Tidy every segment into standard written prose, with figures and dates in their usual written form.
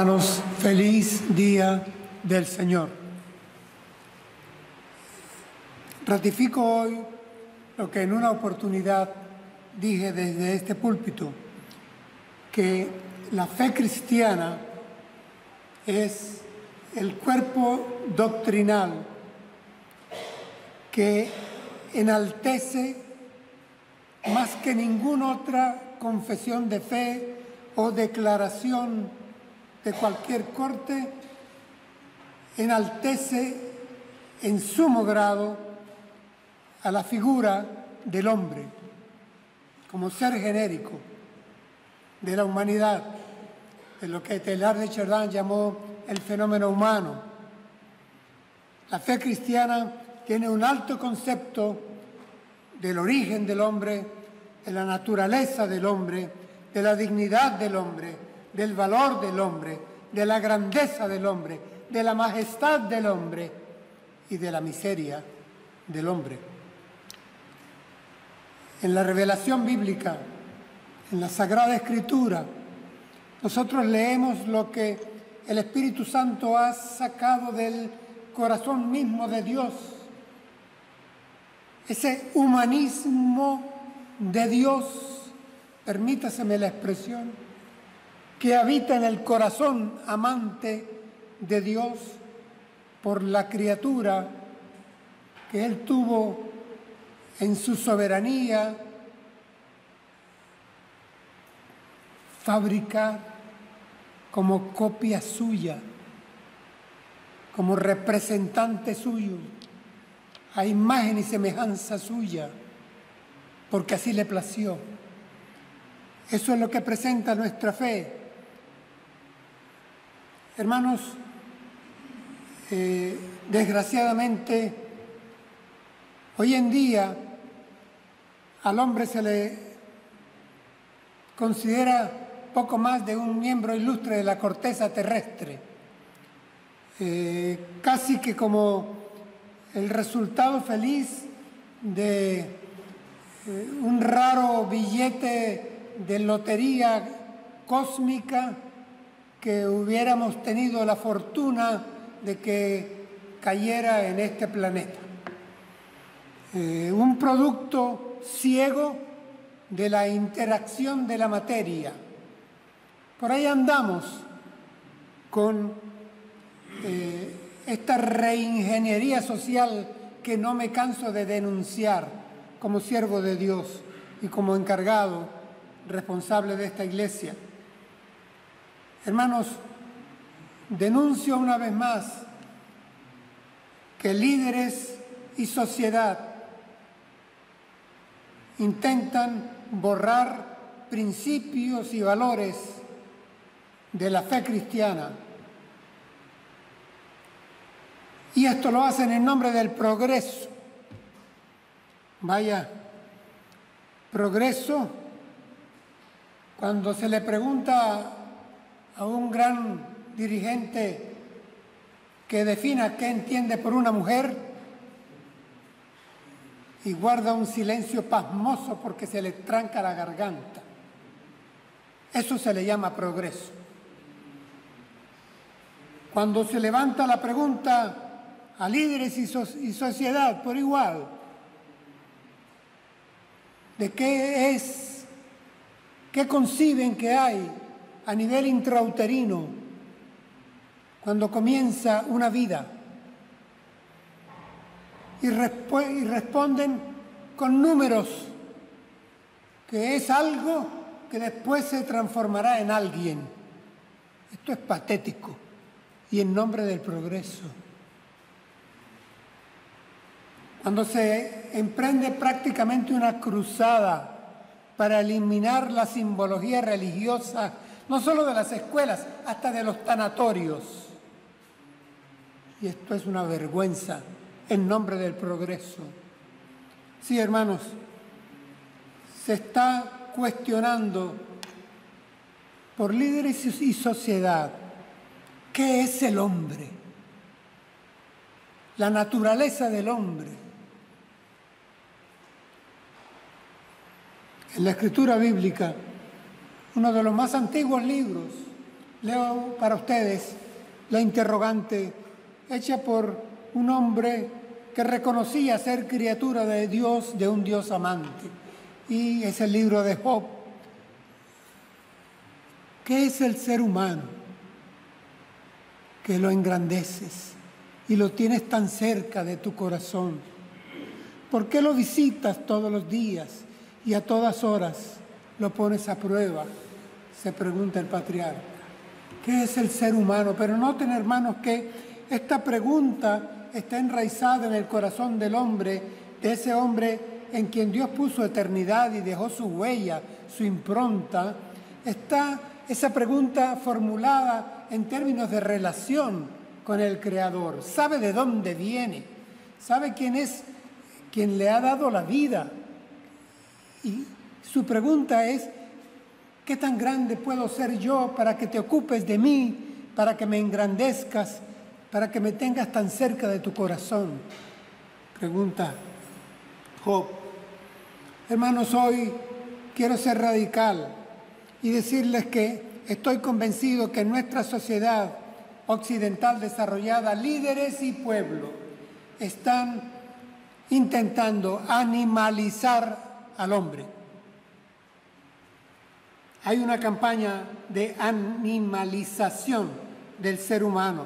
Hermanos, feliz día del Señor. Ratifico hoy lo que en una oportunidad dije desde este púlpito, que la fe cristiana es el cuerpo doctrinal que enaltece más que ninguna otra confesión de fe o declaración de cualquier corte, enaltece en sumo grado a la figura del hombre como ser genérico de la humanidad, de lo que Teilhard de Chardin llamó el fenómeno humano. La fe cristiana tiene un alto concepto del origen del hombre, de la naturaleza del hombre, de la dignidad del hombre, del valor del hombre, de la grandeza del hombre, de la majestad del hombre y de la miseria del hombre. En la revelación bíblica, en la Sagrada Escritura, nosotros leemos lo que el Espíritu Santo ha sacado del corazón mismo de Dios. Ese humanismo de Dios, permítaseme la expresión, que habita en el corazón amante de Dios por la criatura que Él tuvo en su soberanía fabricar como copia suya, como representante suyo, a imagen y semejanza suya, porque así le plació. Eso es lo que presenta nuestra fe. Hermanos, desgraciadamente, hoy en día al hombre se le considera poco más de un miembro ilustre de la corteza terrestre, casi que como el resultado feliz de un raro billete de lotería cósmica que hubiéramos tenido la fortuna de que cayera en este planeta. Un producto ciego de la interacción de la materia. Por ahí andamos con esta reingeniería social que no me canso de denunciar como siervo de Dios y como encargado responsable de esta iglesia. Hermanos, denuncio una vez más que líderes y sociedad intentan borrar principios y valores de la fe cristiana. Y esto lo hacen en nombre del progreso. Vaya, progreso, cuando se le pregunta a un gran dirigente que defina qué entiende por una mujer y guarda un silencio pasmoso porque se le tranca la garganta. Eso se le llama progreso. Cuando se levanta la pregunta a líderes y sociedad por igual, de qué conciben que hay a nivel intrauterino cuando comienza una vida, y responden con números, que es algo que después se transformará en alguien. Esto es patético y en nombre del progreso. Cuando se emprende prácticamente una cruzada para eliminar la simbología religiosa, no solo de las escuelas, hasta de los tanatorios. Y esto es una vergüenza en nombre del progreso. Sí, hermanos, se está cuestionando por líderes y sociedad qué es el hombre, la naturaleza del hombre. En la Escritura bíblica, uno de los más antiguos libros, Leo para ustedes la interrogante hecha por un hombre que reconocía ser criatura de Dios, de un Dios amante. Y es el libro de Job. ¿Qué es el ser humano? Que lo engrandeces y lo tienes tan cerca de tu corazón. ¿Por qué lo visitas todos los días y a todas horas lo pones a prueba? Se pregunta el patriarca. ¿Qué es el ser humano? Pero noten, hermanos, que esta pregunta está enraizada en el corazón del hombre, de ese hombre en quien Dios puso eternidad y dejó su huella, su impronta. Está esa pregunta formulada en términos de relación con el Creador. Sabe de dónde viene, sabe quién es quien le ha dado la vida. Y su pregunta es: ¿qué tan grande puedo ser yo para que te ocupes de mí, para que me engrandezcas, para que me tengas tan cerca de tu corazón? Pregunta Job. Hermanos, hoy quiero ser radical y decirles que estoy convencido que en nuestra sociedad occidental desarrollada, líderes y pueblo están intentando animalizar al hombre. Hay una campaña de animalización del ser humano.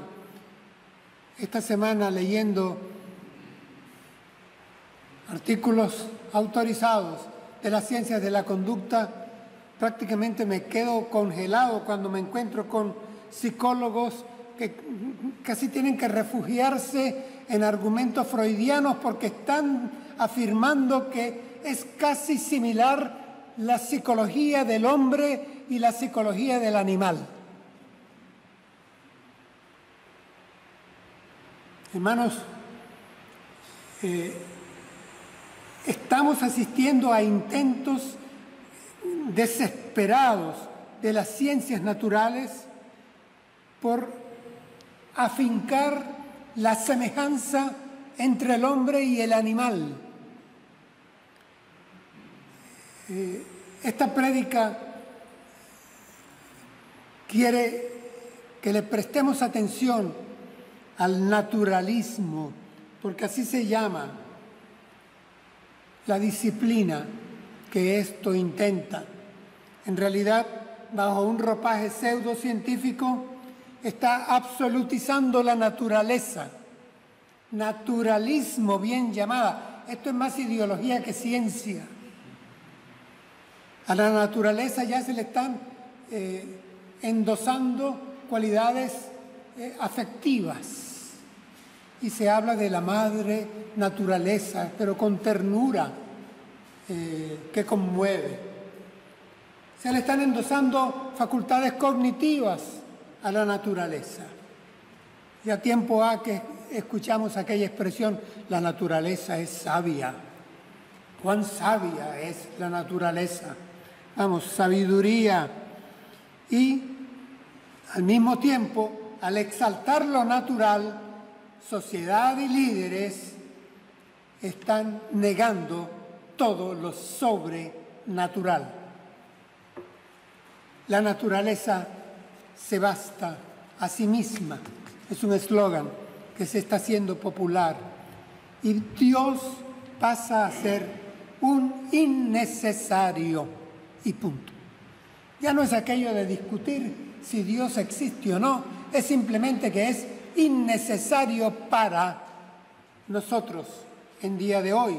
Esta semana, leyendo artículos autorizados de las ciencias de la conducta, prácticamente me quedo congelado cuando me encuentro con psicólogos que casi tienen que refugiarse en argumentos freudianos porque están afirmando que es casi similar la psicología del hombre y la psicología del animal. Hermanos, estamos asistiendo a intentos desesperados de las ciencias naturales por afincar la semejanza entre el hombre y el animal. Esta prédica quiere que le prestemos atención al naturalismo, porque así se llama la disciplina que esto intenta. En realidad, bajo un ropaje pseudocientífico, está absolutizando la naturaleza. Naturalismo bien llamada. Esto es más ideología que ciencia. A la naturaleza ya se le están endosando cualidades afectivas. Y se habla de la madre naturaleza, pero con ternura que conmueve. Se le están endosando facultades cognitivas a la naturaleza. Ya tiempo ha que escuchamos aquella expresión: la naturaleza es sabia. ¿Cuán sabia es la naturaleza? Vamos, sabiduría. Y al mismo tiempo, al exaltar lo natural, sociedad y líderes están negando todo lo sobrenatural. La naturaleza se basta a sí misma. Es un eslogan que se está haciendo popular. Y Dios pasa a ser un innecesario y punto. Ya no es aquello de discutir si Dios existe o no, es simplemente que es innecesario para nosotros en día de hoy.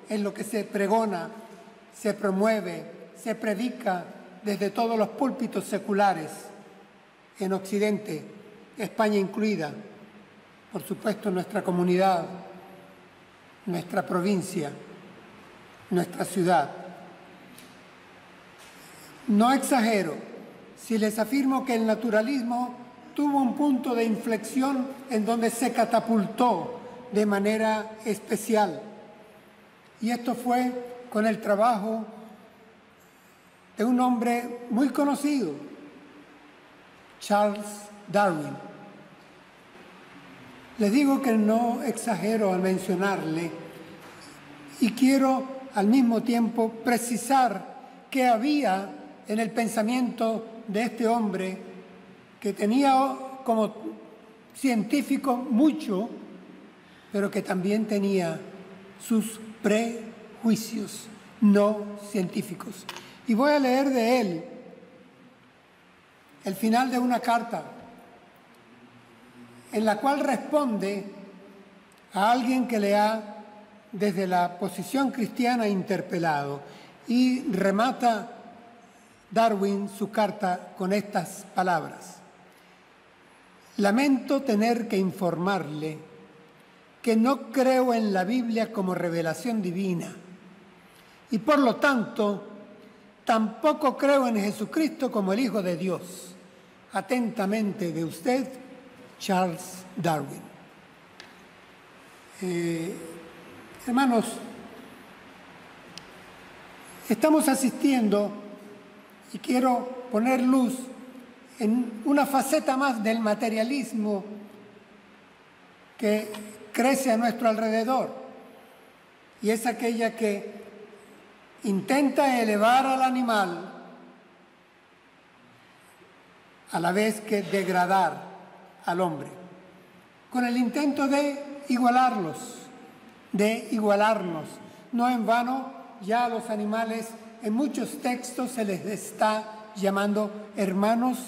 Es lo que se pregona, se promueve, se predica desde todos los púlpitos seculares en Occidente, España incluida, por supuesto nuestra comunidad, nuestra provincia, nuestra ciudad. No exagero si les afirmo que el naturalismo tuvo un punto de inflexión en donde se catapultó de manera especial. Y esto fue con el trabajo de un hombre muy conocido, Charles Darwin. Les digo que no exagero al mencionarle y quiero al mismo tiempo precisar que había en el pensamiento de este hombre que tenía como científico mucho, pero que también tenía sus prejuicios no científicos. Y voy a leer de él el final de una carta en la cual responde a alguien que le ha, desde la posición cristiana, interpelado, y remata Darwin su carta con estas palabras: lamento tener que informarle que no creo en la Biblia como revelación divina y por lo tanto tampoco creo en Jesucristo como el Hijo de Dios. Atentamente de usted, Charles Darwin. Hermanos, estamos asistiendo, y quiero poner luz en una faceta más del materialismo que crece a nuestro alrededor, y es aquella que intenta elevar al animal a la vez que degradar al hombre, con el intento de igualarlos, de igualarnos. No en vano, ya a los animales en muchos textos se les está llamando hermanos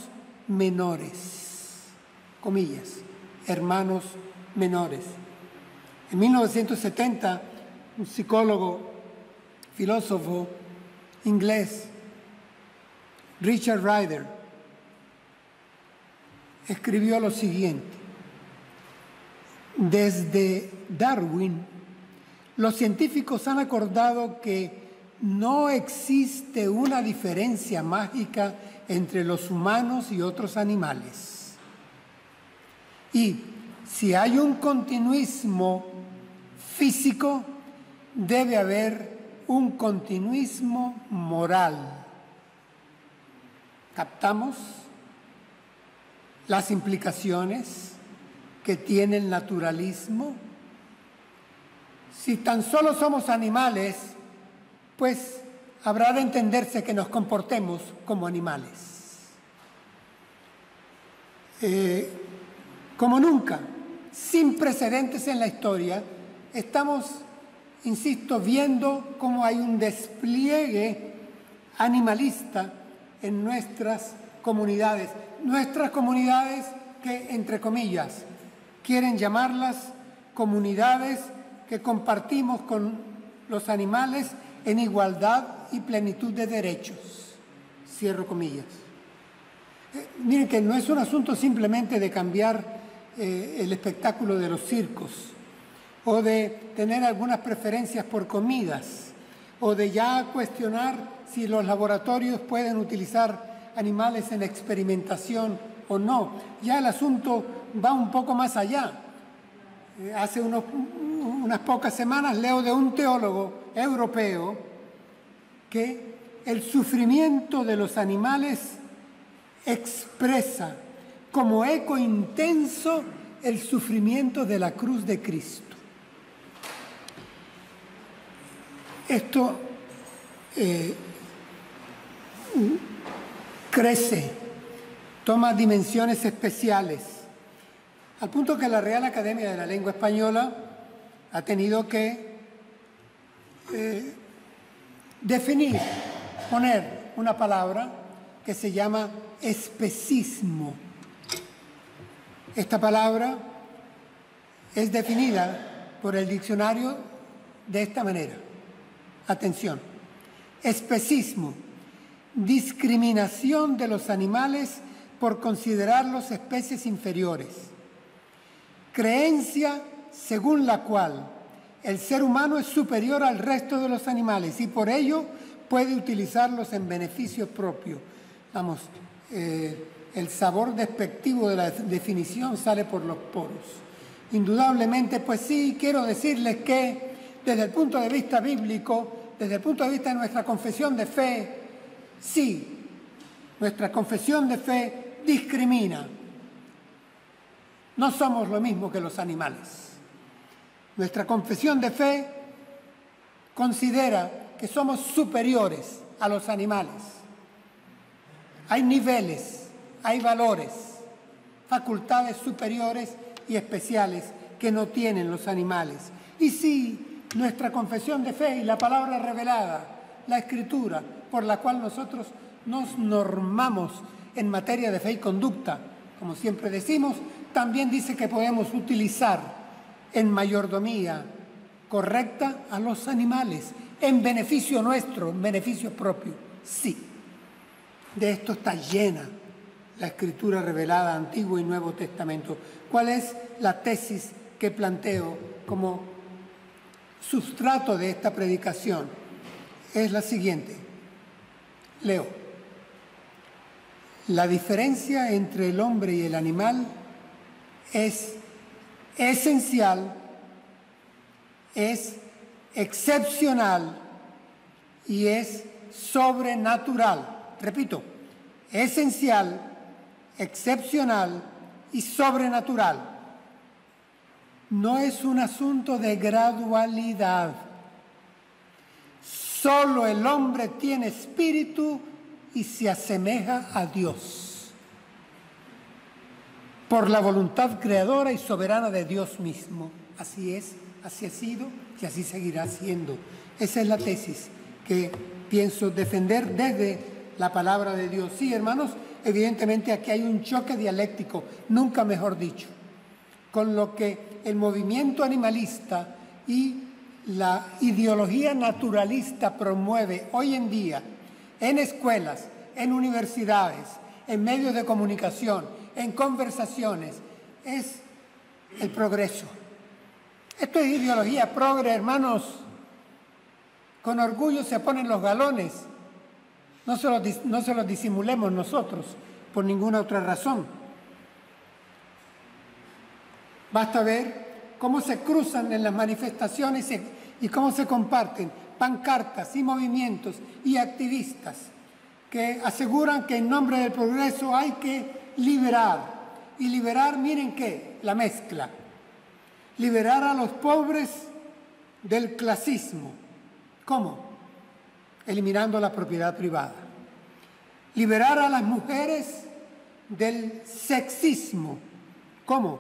menores, comillas, hermanos menores. En 1970, un psicólogo, filósofo inglés, Richard Ryder, escribió lo siguiente: desde Darwin, los científicos han acordado que no existe una diferencia mágica entre los humanos y otros animales. Y si hay un continuismo físico, debe haber un continuismo moral. ¿Captamos las implicaciones que tiene el naturalismo? Si tan solo somos animales, pues habrá de entenderse que nos comportemos como animales. Como nunca, sin precedentes en la historia, estamos, insisto, viendo cómo hay un despliegue animalista en nuestras comunidades que, entre comillas, quieren llamarlas comunidades que compartimos con los animales en igualdad y plenitud de derechos. Cierro comillas. Miren que no es un asunto simplemente de cambiar el espectáculo de los circos, o de tener algunas preferencias por comidas, o de ya cuestionar si los laboratorios pueden utilizar animales en experimentación o no. Ya el asunto va un poco más allá. Hace unas pocas semanas leo de un teólogo europeo que el sufrimiento de los animales expresa como eco intenso el sufrimiento de la cruz de Cristo. Esto crece, toma dimensiones especiales, al punto que la Real Academia de la Lengua Española ha tenido que definir, poner una palabra que se llama especismo. Esta palabra es definida por el diccionario de esta manera. Atención: especismo, discriminación de los animales por considerarlos especies inferiores. Creencia según la cual el ser humano es superior al resto de los animales y por ello puede utilizarlos en beneficio propio. Vamos, el sabor despectivo de la definición sale por los poros. Indudablemente, pues sí, quiero decirles que desde el punto de vista bíblico, desde el punto de vista de nuestra confesión de fe, sí, nuestra confesión de fe discrimina. No somos lo mismo que los animales. Nuestra confesión de fe considera que somos superiores a los animales. Hay niveles, hay valores. facultades superiores y especiales que no tienen los animales. Y sí, nuestra confesión de fe y la palabra revelada, la Escritura, por la cual nosotros nos normamos en materia de fe y conducta, como siempre decimos, también dice que podemos utilizar en mayordomía correcta a los animales, en beneficio nuestro, en beneficio propio. Sí, de esto está llena la Escritura revelada, Antiguo y Nuevo Testamento. ¿Cuál es la tesis que planteo como sustrato de esta predicación? Es la siguiente. Leo. La diferencia entre el hombre y el animal es esencial, es excepcional y es sobrenatural. Repito, esencial, excepcional y sobrenatural. No es un asunto de gradualidad. Solo el hombre tiene espíritu y se asemeja a Dios por la voluntad creadora y soberana de Dios mismo. Así es, así ha sido y así seguirá siendo. Esa es la tesis que pienso defender desde la palabra de Dios. Sí, hermanos, evidentemente aquí hay un choque dialéctico, nunca mejor dicho, con lo que el movimiento animalista y la ideología naturalista promueve hoy en día en escuelas, en universidades, en medios de comunicación, en conversaciones, es el progreso. Esto es ideología progre, hermanos. Con orgullo se ponen los galones. No se los disimulemos nosotros por ninguna otra razón. Basta ver cómo se cruzan en las manifestaciones y cómo se comparten pancartas y movimientos y activistas que aseguran que en nombre del progreso hay que liberar. Y liberar, miren qué, la mezcla. Liberar a los pobres del clasismo. ¿Cómo? Eliminando la propiedad privada. Liberar a las mujeres del sexismo. ¿Cómo?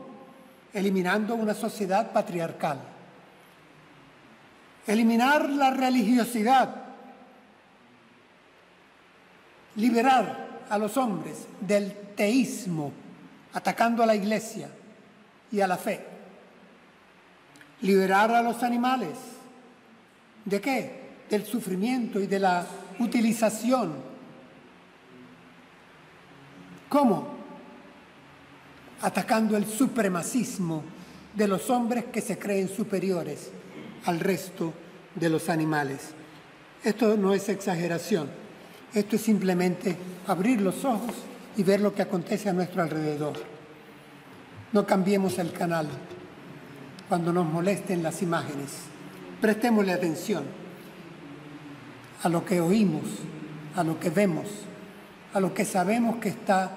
Eliminando una sociedad patriarcal. Eliminar la religiosidad. Liberar a los hombres del teísmo, atacando a la iglesia y a la fe. Liberar a los animales. ¿De qué? Del sufrimiento y de la utilización. ¿Cómo? Atacando el supremacismo de los hombres que se creen superiores al resto de los animales. Esto no es exageración, esto es simplemente abrir los ojos y ver lo que acontece a nuestro alrededor. No cambiemos el canal cuando nos molesten las imágenes. Prestémosle atención a lo que oímos, a lo que vemos, a lo que sabemos que está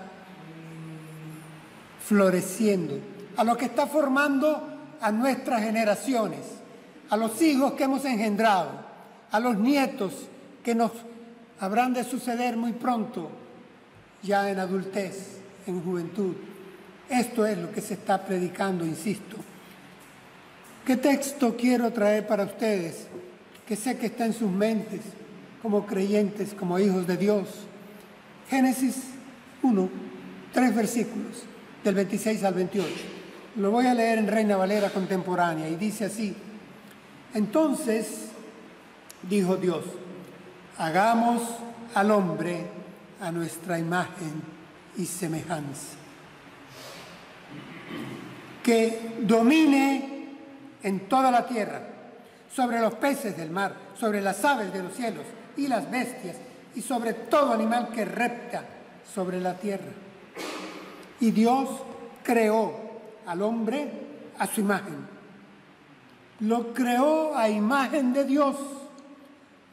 floreciendo, a lo que está formando a nuestras generaciones, a los hijos que hemos engendrado, a los nietos que nos habrán de suceder muy pronto, ya en adultez, en juventud. Esto es lo que se está predicando, insisto. ¿Qué texto quiero traer para ustedes? Que sé que está en sus mentes, como creyentes, como hijos de Dios. Génesis 1, 3 versículos, del 26 al 28. Lo voy a leer en Reina Valera contemporánea y dice así: Entonces dijo Dios, hagamos al hombre a nuestra imagen y semejanza, que domine en toda la tierra, sobre los peces del mar, sobre las aves de los cielos y las bestias, y sobre todo animal que repta sobre la tierra. Y Dios creó al hombre a su imagen. Lo creó a imagen de Dios.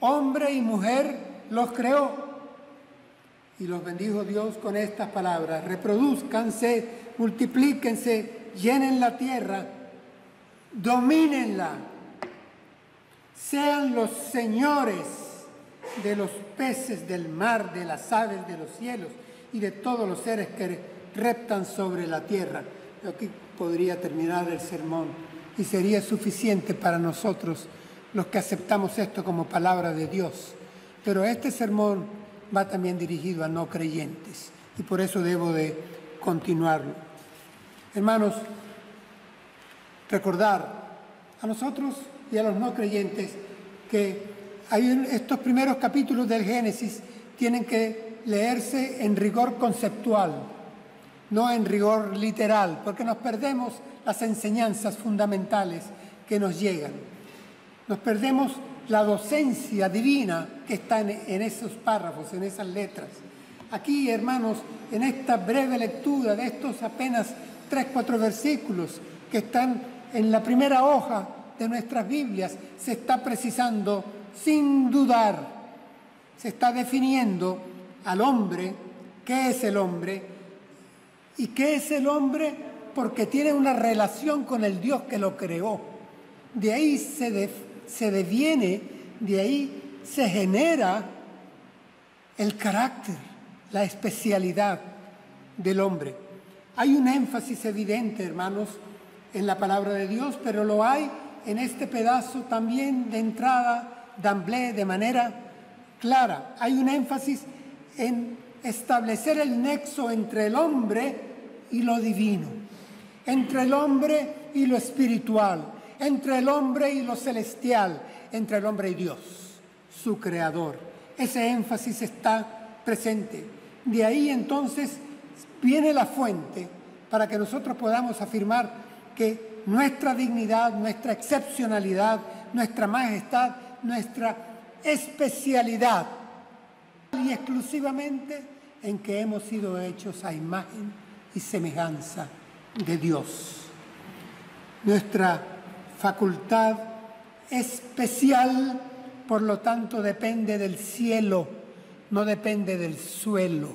Hombre y mujer los creó. Y los bendijo Dios con estas palabras: reproduzcanse, multiplíquense, llenen la tierra, domínenla, sean los señores de los peces del mar, de las aves de los cielos y de todos los seres que reptan sobre la tierra. Yo aquí podría terminar el sermón y sería suficiente para nosotros los que aceptamos esto como palabra de Dios. Pero este sermón va también dirigido a no creyentes y por eso debo de continuarlo. Hermanos, recordar a nosotros y a los no creyentes que estos primeros capítulos del Génesis tienen que leerse en rigor conceptual, no en rigor literal, porque nos perdemos las enseñanzas fundamentales que nos llegan. Nos perdemos la docencia divina que está en esos párrafos, en esas letras. Aquí, hermanos, en esta breve lectura de estos apenas 3-4 versículos que están en la primera hoja de nuestras Biblias, se está precisando sin dudar, se está definiendo al hombre, qué es el hombre y qué es el hombre porque tiene una relación con el Dios que lo creó. De ahí se deviene, de ahí se genera el carácter, la especialidad del hombre. Hay un énfasis evidente, hermanos, en la palabra de Dios, pero lo hay en este pedazo también de entrada, d'emblée, de manera clara. Hay un énfasis en establecer el nexo entre el hombre y lo divino, entre el hombre y lo espiritual, entre el hombre y lo celestial, entre el hombre y Dios, su creador. Ese énfasis está presente. De ahí entonces viene la fuente para que nosotros podamos afirmar que nuestra dignidad, nuestra excepcionalidad, nuestra majestad, nuestra especialidad y exclusivamente en que hemos sido hechos a imagen y semejanza de Dios. Nuestra facultad especial, por lo tanto, depende del cielo, no depende del suelo.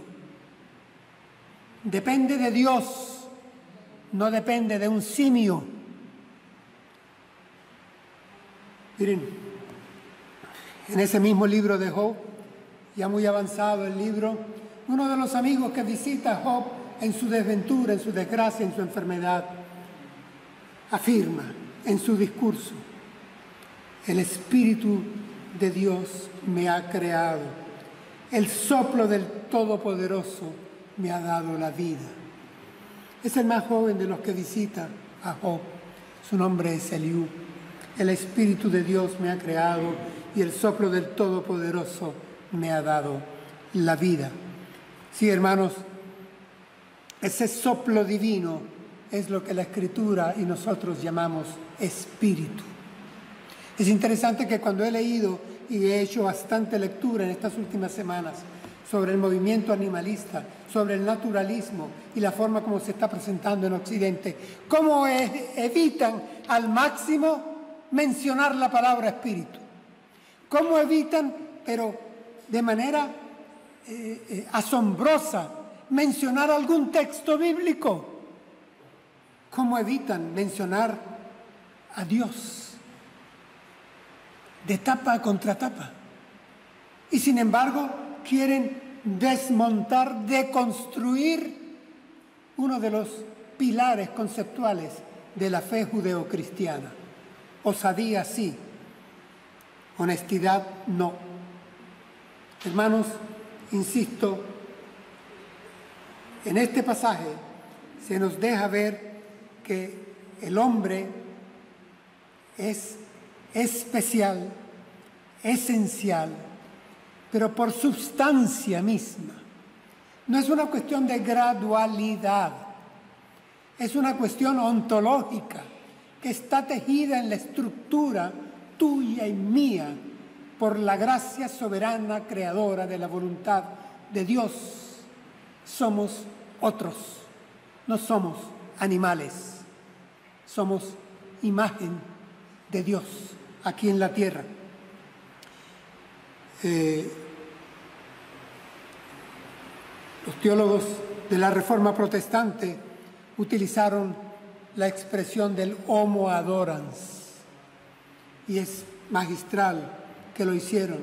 Depende de Dios, no depende de un simio. Miren, en ese mismo libro de Job, ya muy avanzado el libro, uno de los amigos que visita a Job en su desventura, en su desgracia, en su enfermedad, afirma en su discurso: el Espíritu de Dios me ha creado, el soplo del Todopoderoso me ha dado la vida. Es el más joven de los que visita a Job. Su nombre es Eliú. El Espíritu de Dios me ha creado y el soplo del Todopoderoso me ha dado la vida. Sí, hermanos, ese soplo divino es lo que la Escritura y nosotros llamamos espíritu. Es interesante que cuando he leído y he hecho bastante lectura en estas últimas semanas sobre el movimiento animalista, sobre el naturalismo y la forma como se está presentando en Occidente, cómo evitan al máximo mencionar la palabra espíritu. Cómo evitan, pero de manera asombrosa, mencionar algún texto bíblico. Cómo evitan mencionar a Dios de tapa a contratapa. Y sin embargo, quieren desmontar, deconstruir uno de los pilares conceptuales de la fe judeocristiana. Osadía sí, honestidad no. Hermanos, insisto, en este pasaje se nos deja ver que el hombre es especial, esencial, pero por substancia misma. No es una cuestión de gradualidad, es una cuestión ontológica que está tejida en la estructura tuya y mía por la gracia soberana creadora de la voluntad de Dios. Somos otros, no somos animales, somos imagen de Dios aquí en la tierra. Los teólogos de la Reforma Protestante utilizaron la expresión del homo adorans, y es magistral que lo hicieron,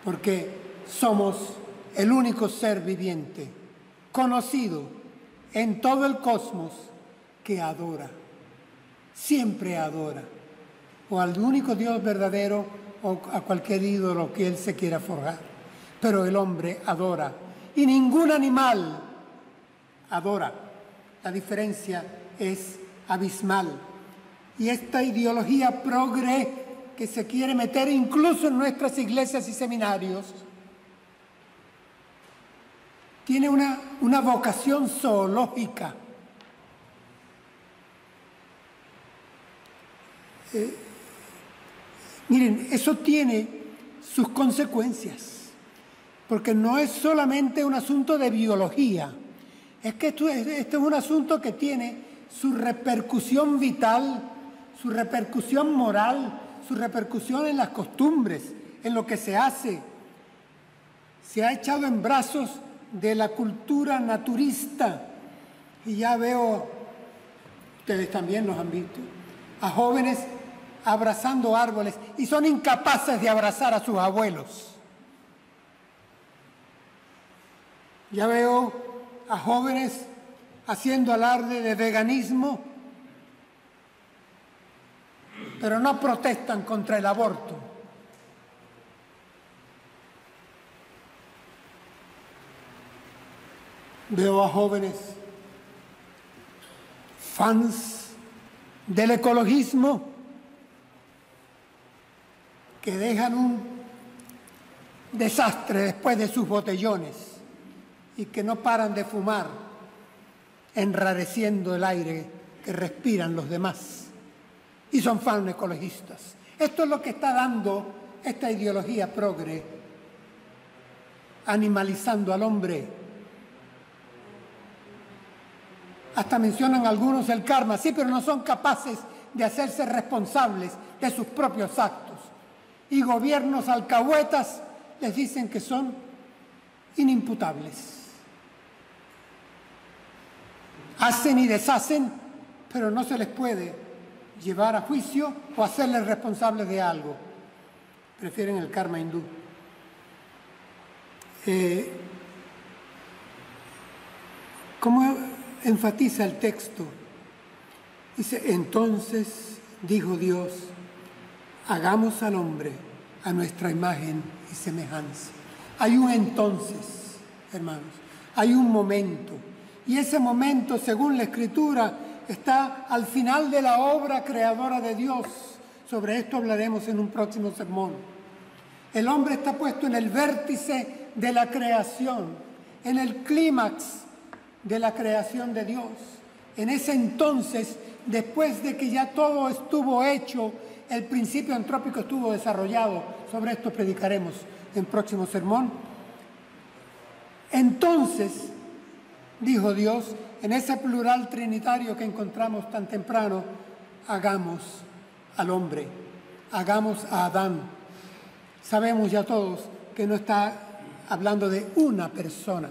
porque somos el único ser viviente conocido en todo el cosmos que adora, siempre adora, o al único Dios verdadero o a cualquier ídolo que él se quiera forjar. Pero el hombre adora, y ningún animal adora. La diferencia es abismal. Y esta ideología progre que se quiere meter incluso en nuestras iglesias y seminarios tiene una vocación zoológica. Miren, eso tiene sus consecuencias, porque no es solamente un asunto de biología, es que esto es un asunto que tiene su repercusión vital, su repercusión moral, su repercusión en las costumbres, en lo que se hace. Se ha echado en brazos de la cultura naturista, y ya veo, ustedes también los han visto, a jóvenes abrazando árboles y son incapaces de abrazar a sus abuelos. Ya veo a jóvenes haciendo alarde de veganismo, pero no protestan contra el aborto. Veo a jóvenes fans del ecologismo que dejan un desastre después de sus botellones y que no paran de fumar, enrareciendo el aire que respiran los demás. Y son fans ecologistas. Esto es lo que está dando esta ideología progre, animalizando al hombre. Hasta mencionan algunos el karma, sí, pero no son capaces de hacerse responsables de sus propios actos. Y gobiernos alcahuetas les dicen que son inimputables. Hacen y deshacen, pero no se les puede llevar a juicio o hacerles responsables de algo. Prefieren el karma hindú. ¿Cómo enfatiza el texto? Dice, entonces dijo Dios, hagamos al hombre a nuestra imagen y semejanza. Hay un entonces, hermanos, hay un momento. Y ese momento, según la Escritura, está al final de la obra creadora de Dios. Sobre esto hablaremos en un próximo sermón. El hombre está puesto en el vértice de la creación, en el clímax de la creación de Dios. En ese entonces, después de que ya todo estuvo hecho, el principio antrópico estuvo desarrollado. Sobre esto predicaremos en próximo sermón. Entonces, dijo Dios, en ese plural trinitario que encontramos tan temprano, hagamos al hombre, hagamos a Adán. Sabemos ya todos que no está hablando de una persona.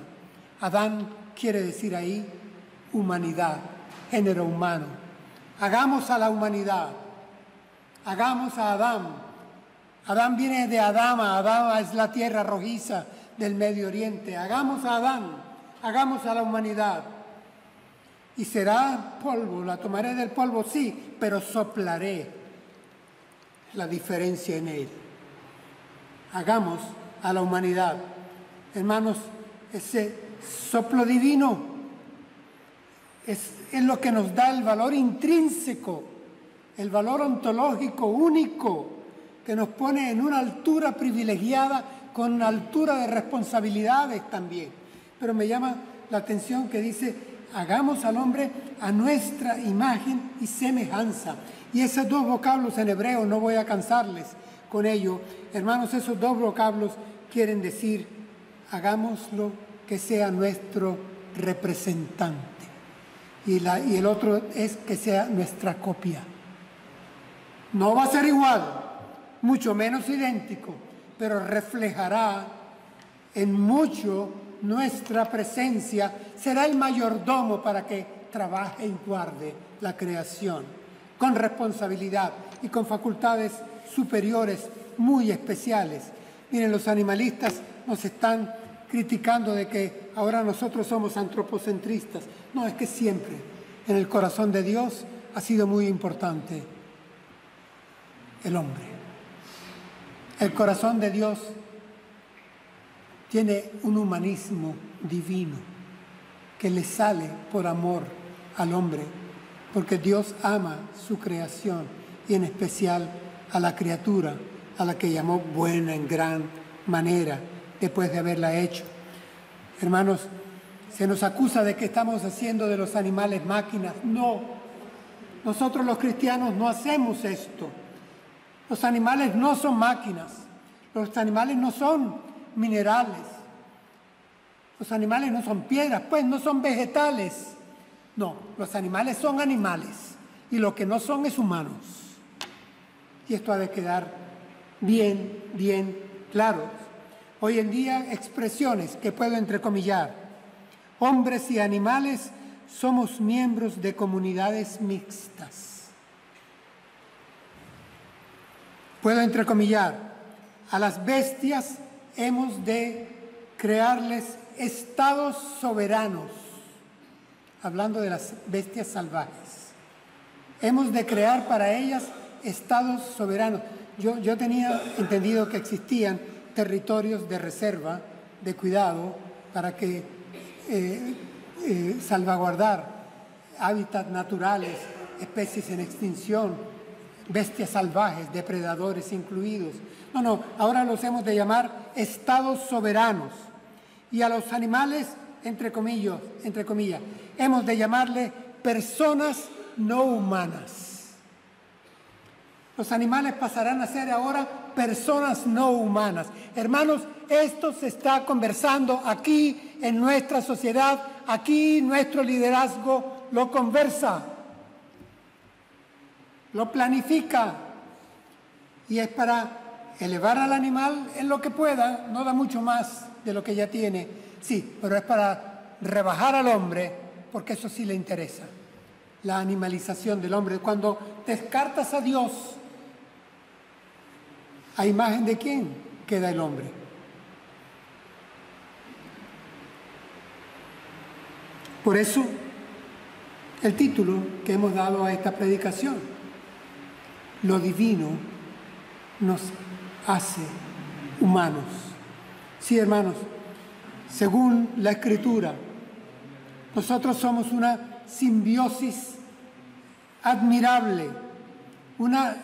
Adán quiere decir ahí humanidad, género humano. Hagamos a la humanidad, hagamos a Adán. Adán viene de Adama, Adama es la tierra rojiza del Medio Oriente. Hagamos a Adán, hagamos a la humanidad. Y será polvo, la tomaré del polvo, sí, pero soplaré la diferencia en él. Hagamos a la humanidad. Hermanos, ese soplo divino es lo que nos da el valor intrínseco, el valor ontológico único, que nos pone en una altura privilegiada, con una altura de responsabilidades también. Pero me llama la atención que dice, hagamos al hombre a nuestra imagen y semejanza. Y esos dos vocablos en hebreo, no voy a cansarles con ello. Hermanos, esos dos vocablos quieren decir, hagámoslo que sea nuestro representante. Y el otro es que sea nuestra copia. No va a ser igual, mucho menos idéntico, pero reflejará en mucho nuestra presencia, será el mayordomo para que trabaje y guarde la creación, con responsabilidad y con facultades superiores muy especiales. Miren, los animalistas nos están criticando de que ahora nosotros somos antropocentristas. No, es que siempre en el corazón de Dios ha sido muy importante el hombre. El corazón de Dios tiene un humanismo divino que le sale por amor al hombre, porque Dios ama su creación y en especial a la criatura, a la que llamó buena en gran manera después de haberla hecho. Hermanos, se nos acusa de que estamos haciendo de los animales máquinas. No, nosotros los cristianos no hacemos esto. Los animales no son máquinas, los animales no son minerales, los animales no son piedras, pues no son vegetales. No, los animales son animales y lo que no son es humanos. Y esto ha de quedar bien claro. Hoy en día, expresiones que puedo entrecomillar. Hombres y animales somos miembros de comunidades mixtas. Puedo entrecomillar. A las bestias hemos de crearles estados soberanos. Hablando de las bestias salvajes. Hemos de crear para ellas estados soberanos. Yo tenía entendido que existían territorios de reserva, de cuidado, para que salvaguardar hábitats naturales, especies en extinción, bestias salvajes, depredadores incluidos. No, ahora los hemos de llamar estados soberanos. Y a los animales, entre comillas, hemos de llamarle personas no humanas. Los animales pasarán a ser ahora personas no humanas. Hermanos, esto se está conversando aquí en nuestra sociedad, aquí nuestro liderazgo lo conversa, lo planifica y es para elevar al animal en lo que pueda, no da mucho más de lo que ya tiene, sí, pero es para rebajar al hombre, porque eso sí le interesa, la animalización del hombre. Cuando descartas a Dios, ¿a imagen de quién queda el hombre? Por eso, el título que hemos dado a esta predicación, lo divino nos hace humanos. Sí, hermanos, según la Escritura, nosotros somos una simbiosis admirable, una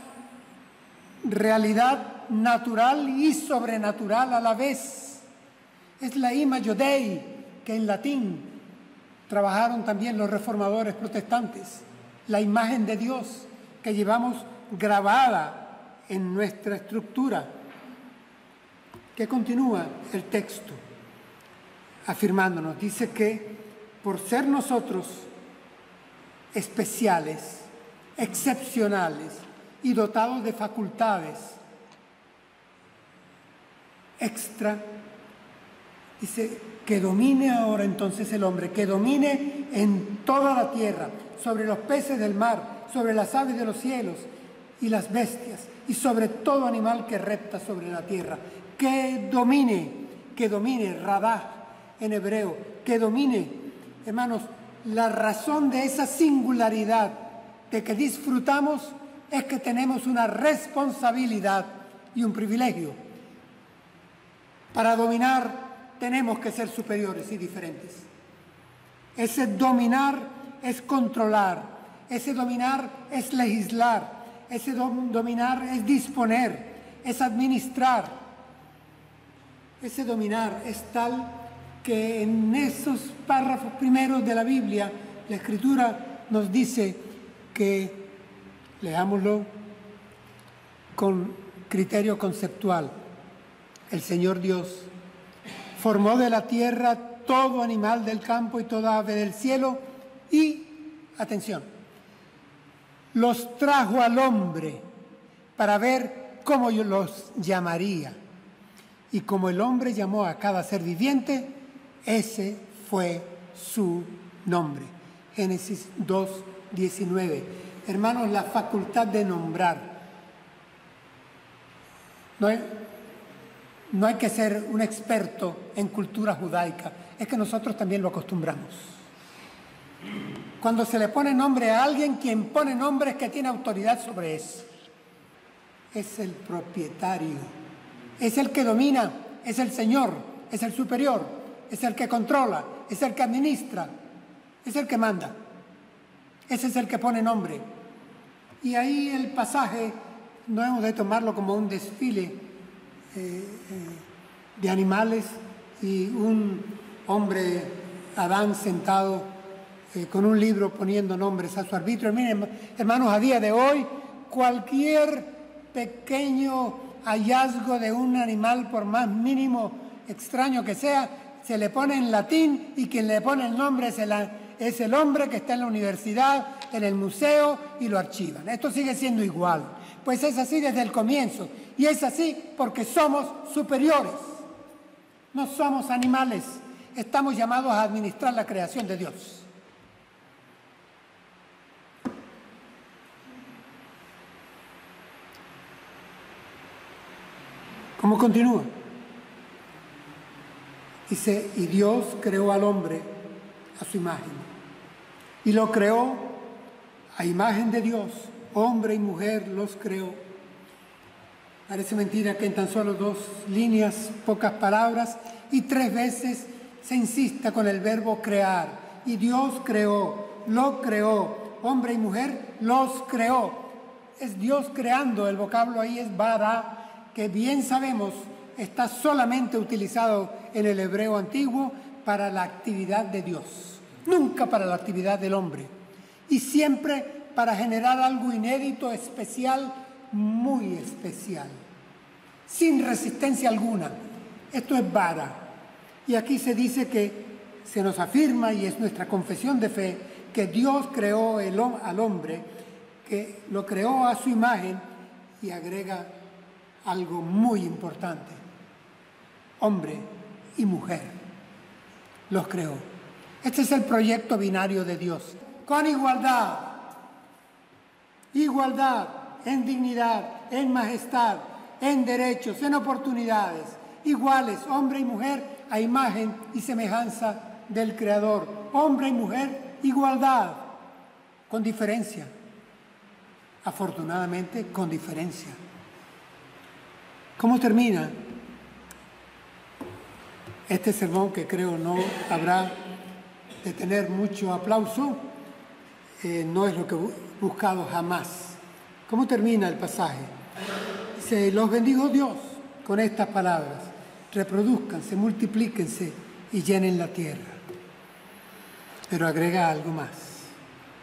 realidad natural y sobrenatural a la vez. Es la imago Dei, que en latín trabajaron también los reformadores protestantes, la imagen de Dios que llevamos grabada en nuestra estructura. Que continúa el texto afirmándonos, dice que por ser nosotros especiales, excepcionales y dotados de facultades extra, dice que domine ahora entonces el hombre, que domine en toda la tierra, sobre los peces del mar, sobre las aves de los cielos y las bestias, y sobre todo animal que repta sobre la tierra. Que domine, radá en hebreo, que domine, hermanos, la razón de esa singularidad de que disfrutamos es que tenemos una responsabilidad y un privilegio. Para dominar tenemos que ser superiores y diferentes. Ese dominar es controlar, ese dominar es legislar, ese dominar es disponer, es administrar. Ese dominar es tal que en esos párrafos primeros de la Biblia, la Escritura nos dice que, leámoslo con criterio conceptual, el Señor Dios formó de la tierra todo animal del campo y toda ave del cielo y, atención, los trajo al hombre para ver cómo yo los llamaría. Y como el hombre llamó a cada ser viviente, ese fue su nombre. Génesis 2:19. Hermanos, la facultad de nombrar. No hay que ser un experto en cultura judaica. es que nosotros también lo acostumbramos. Cuando se le pone nombre a alguien, quien pone nombre es que tiene autoridad sobre eso. Es el propietario, es el que domina, es el Señor, es el superior, es el que controla, es el que administra, es el que manda. Ese es el que pone nombre. Y ahí el pasaje no hemos de tomarlo como un desfile de animales y un hombre, Adán, sentado con un libro poniendo nombres a su arbitrio. Miren, hermanos, a día de hoy, cualquier pequeño hallazgo de un animal, por más mínimo extraño que sea, se le pone en latín y quien le pone el nombre es el hombre que está en la universidad, en el museo, y lo archivan. Esto sigue siendo igual. Pues es así desde el comienzo. Y es así porque somos superiores. No somos animales. Estamos llamados a administrar la creación de Dios. ¿Cómo continúa? Dice, y Dios creó al hombre a su imagen. Y lo creó a imagen de Dios. Hombre y mujer los creó. Parece mentira que en tan solo 2 líneas, pocas palabras, y 3 veces se insista con el verbo crear. Y Dios creó, lo creó. Hombre y mujer los creó. Es Dios creando. El vocablo ahí es bara, que bien sabemos está solamente utilizado en el hebreo antiguo para la actividad de Dios, nunca para la actividad del hombre, y siempre para generar algo inédito, especial, muy especial, sin resistencia alguna. Esto es vara. Y aquí se dice que se nos afirma, y es nuestra confesión de fe, que Dios creó al hombre, que lo creó a su imagen, y agrega algo muy importante: hombre y mujer los creó. Este es el proyecto binario de Dios, con igualdad en dignidad, en majestad, en derechos, en oportunidades, iguales, hombre y mujer, a imagen y semejanza del Creador. Hombre y mujer, igualdad, con diferencia, afortunadamente con diferencia. ¿Cómo termina este sermón, que creo no habrá de tener mucho aplauso? No es lo que he buscado jamás. ¿Cómo termina el pasaje? Dice, los bendijo Dios con estas palabras: reproduzcanse, multiplíquense y llenen la tierra. Pero agrega algo más.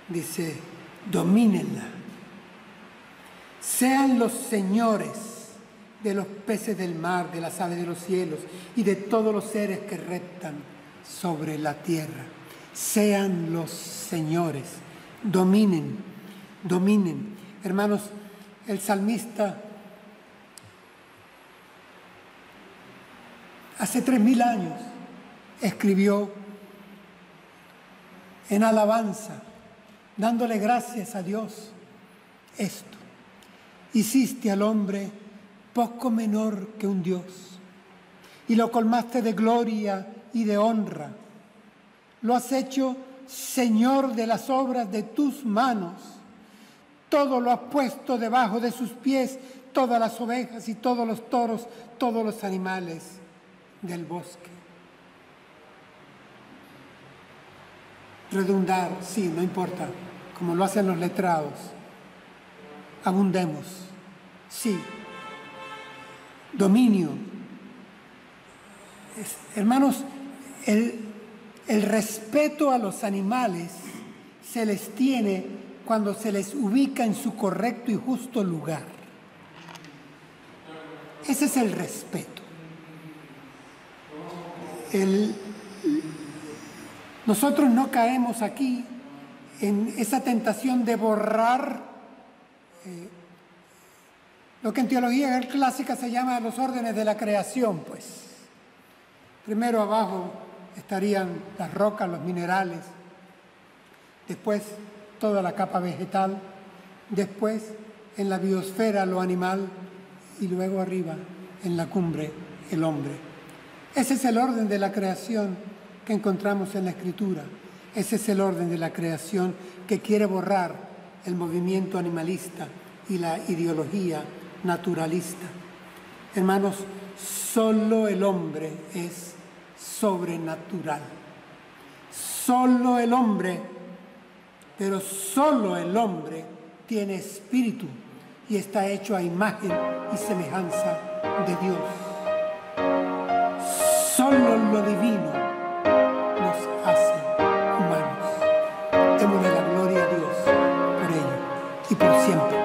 Dice, domínenla. Sean los señores de los peces del mar, de las aves de los cielos y de todos los seres que reptan sobre la tierra. Sean los señores. Dominen, dominen. Hermanos, el salmista hace 3000 años escribió en alabanza, dándole gracias a Dios, esto: hiciste al hombre poco menor que un Dios, y lo colmaste de gloria y de honra. Lo has hecho Señor de las obras de tus manos. Todo lo has puesto debajo de sus pies, todas las ovejas y todos los toros, todos los animales del bosque. Redundar, sí, no importa, como lo hacen los letrados. Abundemos, sí. Dominio. Hermanos, el respeto a los animales se les tiene cuando se les ubica en su correcto y justo lugar. Ese es el respeto. Nosotros no caemos aquí en esa tentación de borrar lo que en teología clásica se llama los órdenes de la creación, pues. Primero abajo estarían las rocas, los minerales, después toda la capa vegetal, después en la biosfera lo animal y luego arriba, en la cumbre, el hombre. Ese es el orden de la creación que encontramos en la Escritura. Ese es el orden de la creación que quiere borrar el movimiento animalista y la ideología naturalista. Hermanos, solo el hombre es sobrenatural. Solo el hombre, pero solo el hombre tiene espíritu y está hecho a imagen y semejanza de Dios. Solo lo divino nos hace humanos. Démosle la gloria a Dios por ello y por siempre.